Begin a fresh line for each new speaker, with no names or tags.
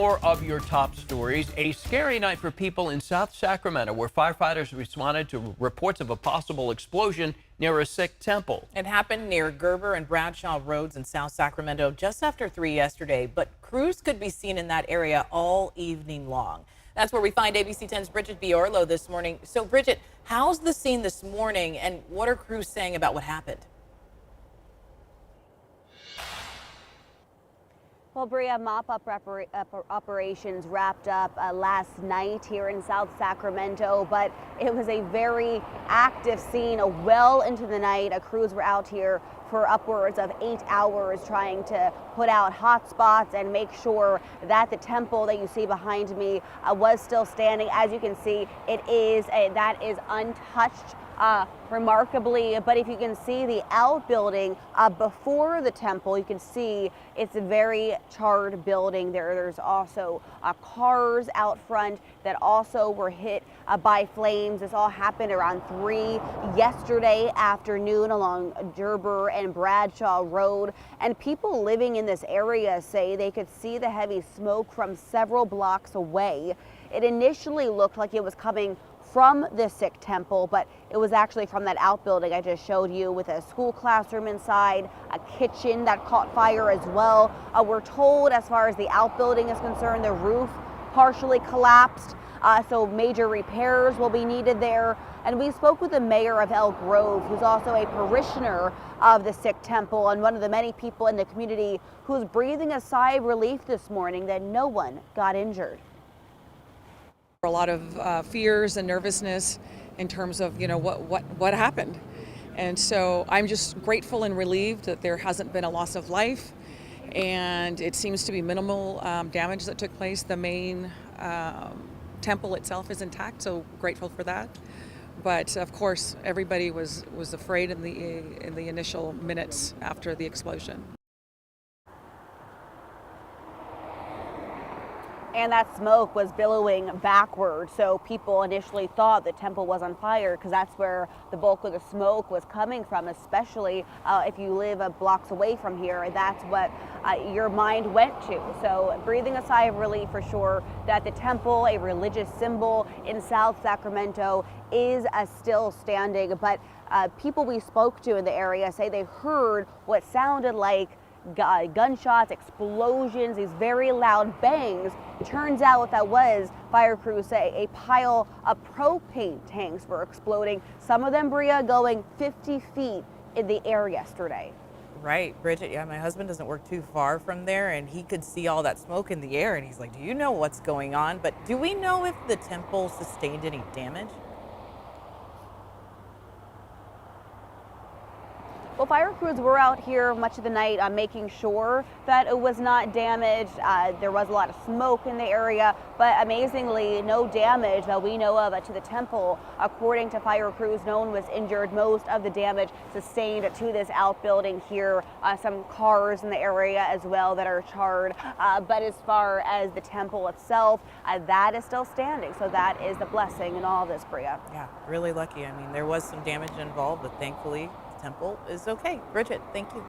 more of your top stories. A scary night for people in South Sacramento, where firefighters responded to reports of a possible explosion near a Sikh temple.
It happened near Gerber and Bradshaw roads in South Sacramento just after 3 yesterday, but crews could be seen in that area all evening long. That's where we find ABC 10's Bridget Biorlo this morning. So, Bridget, how's the scene this morning, and what are crews saying about what happened?
Well, Bria, mop-up operations wrapped up last night here in South Sacramento, but it was a very active scene well into the night. Crews were out here for upwards of 8 hours trying to put out hot spots and make sure that the temple that you see behind me was still standing. As you can see, that is untouched. Remarkably, but if you can see the outbuilding before the temple, you can see it's a very charred building. There's also cars out front that also were hit by flames. This all happened around 3 yesterday afternoon along Gerber and Bradshaw Road, and people living in this area say they could see the heavy smoke from several blocks away. It initially looked like it was coming from the Sikh Temple, but it was actually from that outbuilding I just showed you, with a school classroom inside, a kitchen that caught fire as well. We're told, as far as the outbuilding is concerned, the roof partially collapsed, so major repairs will be needed there. And we spoke with the mayor of Elk Grove, who's also a parishioner of the Sikh Temple and one of the many people in the community who's breathing a sigh of relief this morning that no one got injured.
A lot of fears and nervousness in terms of, what happened. And so I'm just grateful and relieved that there hasn't been a loss of life, and it seems to be minimal damage that took place. The main temple itself is intact, so grateful for that. But of course, everybody was afraid in the initial minutes after the explosion.
And that smoke was billowing backward, so people initially thought the temple was on fire because that's where the bulk of the smoke was coming from, especially if you live blocks away from here. That's what your mind went to. So breathing a sigh of relief for sure that the temple, a religious symbol in South Sacramento, is still standing. But people we spoke to in the area say they heard what sounded like gunshots, explosions, these very loud bangs. Turns out what that was, fire crews say, a pile of propane tanks were exploding. Some of them, Bria, going 50 feet in the air yesterday.
Right, Bridget. Yeah, my husband doesn't work too far from there, and he could see all that smoke in the air, and he's like, do you know what's going on? But do we know if the temple sustained any damage?
Well, fire crews were out here much of the night making sure that it was not damaged. There was a lot of smoke in the area, but amazingly, no damage that we know of to the temple. According to fire crews, no one was injured. Most of the damage sustained to this outbuilding here. Some cars in the area as well that are charred. But as far as the temple itself, that is still standing. So that is the blessing in all this, Bria.
Yeah, really lucky. I mean, there was some damage involved, but thankfully, temple is okay. Bridget, thank you.